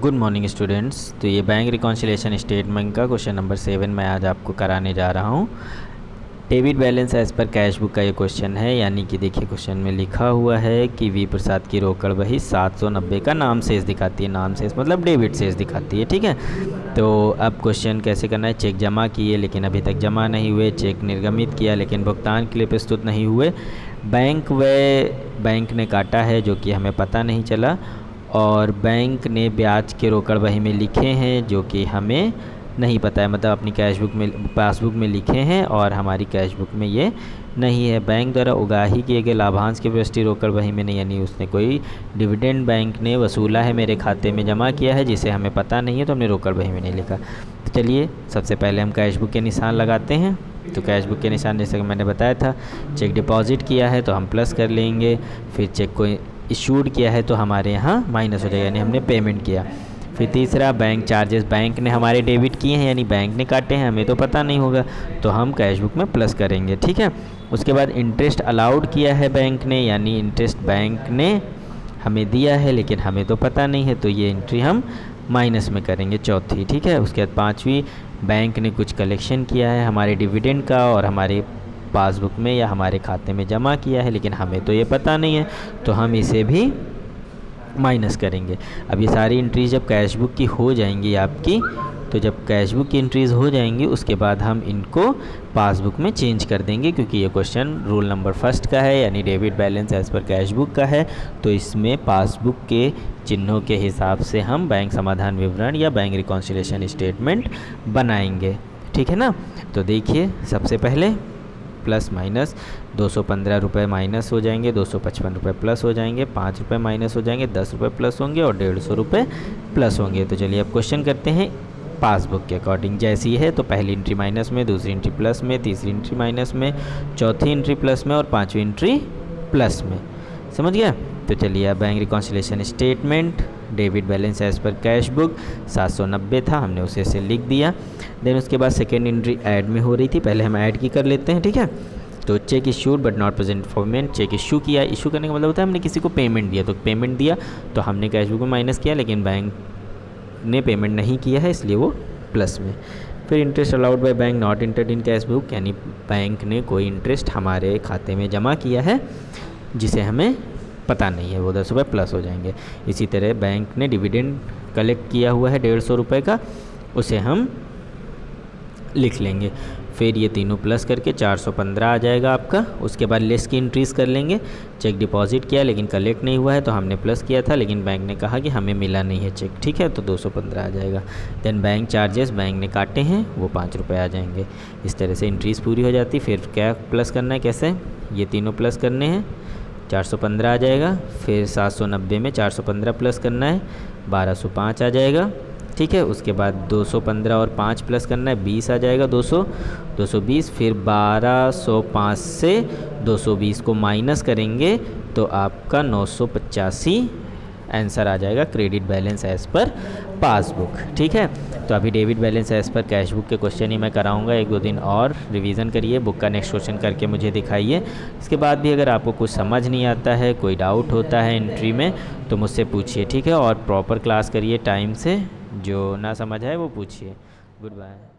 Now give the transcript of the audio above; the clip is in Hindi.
Good morning students. तो ये बैंक रिकॉन्सिलेशन स्टेटमेंट का क्वेश्चन नंबर 7 मैं आज आपको कराने जा रहा हूँ। Debit balance as per cash book का ये क्वेश्चन है। यानी कि देखिए क्वेश्चन में लिखा हुआ है कि वी प्रसाद की रोकड़ बही 790 का नाम शेष दिखाती है। नाम शेष मतलब डेबिट शेष दिखाती है, ठीक है। तो अब क्वेश्चन कैसे करना है, चेक जमा किए लेकिन अभी तक जमा नहीं हुए, चेक निर्गमित किया लेकिन भुगतान के लिए प्रस्तुत नहीं हुए, बैंक ने काटा है जो कि हमें पता नहीं चला, और बैंक ने ब्याज के रोकड़ बही में लिखे हैं जो कि हमें नहीं पता है, मतलब अपनी कैश बुक में पासबुक में लिखे हैं और हमारी कैश बुक में ये नहीं है। बैंक द्वारा उगाही किए गए लाभांश की प्रविष्टि रोकड़ बही में नहीं, यानी उसने कोई डिविडेंड बैंक ने वसूला है, मेरे खाते में जमा किया है जिसे हमें पता नहीं है, तो हमने रोकड़ बही में नहीं लिखा। तो चलिए सबसे पहले हम कैश बुक के निशान लगाते हैं। तो कैश बुक के निशान जैसे कि मैंने बताया था, चेक डिपॉजिट किया है तो हम प्लस कर लेंगे, फिर चेक को इशूड किया है तो हमारे यहाँ माइनस हो जाएगा, यानी हमने पेमेंट किया। फिर तीसरा बैंक चार्जेस, बैंक ने हमारे डेबिट किए हैं यानी बैंक ने काटे हैं, हमें तो पता नहीं होगा, तो हम कैश बुक में प्लस करेंगे, ठीक है। उसके बाद इंटरेस्ट अलाउड किया है बैंक ने, यानी इंटरेस्ट बैंक ने हमें दिया है लेकिन हमें तो पता नहीं है, तो ये एंट्री हम माइनस में करेंगे, चौथी, ठीक है। उसके बाद पाँचवीं, बैंक ने कुछ कलेक्शन किया है हमारे डिविडेंड का और हमारे पासबुक में या हमारे खाते में जमा किया है लेकिन हमें तो ये पता नहीं है, तो हम इसे भी माइनस करेंगे। अब ये सारी एंट्रीज जब कैश बुक की हो जाएंगी आपकी, तो जब कैश बुक की एंट्रीज हो जाएंगी उसके बाद हम इनको पासबुक में चेंज कर देंगे, क्योंकि ये क्वेश्चन रूल नंबर फर्स्ट का है यानी debit balance as per cash book का है। तो इसमें पासबुक के चिन्हों के हिसाब से हम बैंक समाधान विवरण या बैंक रिकॉन्सिलेशन स्टेटमेंट बनाएंगे, ठीक है ना। तो देखिए सबसे पहले प्लस माइनस 215 रुपये माइनस हो जाएंगे, 255 रुपये प्लस हो जाएंगे, 5 रुपये माइनस हो जाएंगे, 10 रुपये प्लस होंगे और 150 रुपये प्लस होंगे। तो चलिए अब क्वेश्चन करते हैं पासबुक के अकॉर्डिंग। जैसी है तो पहली एंट्री माइनस में, दूसरी एंट्री प्लस में, तीसरी एंट्री माइनस में, चौथी एंट्री प्लस में और पाँचवीं एंट्री प्लस में, समझ गया। तो चलिए अब bank reconciliation statement, debit balance as per cash book 790 था, हमने उसे ऐसे लिख दिया। देन उसके बाद सेकेंड एंट्री ऐड में हो रही थी, पहले हम ऐड की कर लेते हैं, ठीक है। तो cheque issued but not present for payment, cheque issue किया, इशू करने का मतलब होता है हमने किसी को पेमेंट दिया, तो पेमेंट दिया तो हमने कैश बुक में माइनस किया लेकिन बैंक ने पेमेंट नहीं किया है इसलिए वो प्लस में। फिर interest allowed by bank not entered in cash book, यानी बैंक ने कोई इंटरेस्ट हमारे खाते में जमा किया है जिसे हमें पता नहीं है, वो 10 रुपये प्लस हो जाएंगे। इसी तरह बैंक ने डिविडेंड कलेक्ट किया हुआ है 150 रुपये का, उसे हम लिख लेंगे। फिर ये तीनों प्लस करके 415 आ जाएगा आपका। उसके बाद लेस की इंट्रीज कर लेंगे, चेक डिपॉजिट किया लेकिन कलेक्ट नहीं हुआ है तो हमने प्लस किया था लेकिन बैंक ने कहा कि हमें मिला नहीं है चेक, ठीक है, तो 215 आ जाएगा। देन बैंक चार्जेस, बैंक ने काटे हैं वो 5 रुपये आ जाएंगे। इस तरह से इंट्रीज पूरी हो जाती। फिर क्या प्लस करना है, कैसे, ये तीनों प्लस करने हैं, 415 आ जाएगा। फिर 790 में 415 प्लस करना है, 1205 आ जाएगा, ठीक है। उसके बाद 215 और 5 प्लस करना है, 20 आ जाएगा, 220। फिर 1205 से 220 को माइनस करेंगे तो आपका 985 आंसर आ जाएगा credit balance as per passbook, ठीक है। तो अभी debit balance as per cash book के क्वेश्चन ही मैं कराऊंगा, 1-2 दिन और रिवीजन करिए, बुक का नेक्स्ट क्वेश्चन करके मुझे दिखाइए। इसके बाद भी अगर आपको कुछ समझ नहीं आता है, कोई डाउट होता है एंट्री में, तो मुझसे पूछिए, ठीक है। और प्रॉपर क्लास करिए टाइम से, जो ना समझ आए वो पूछिए। Good bye.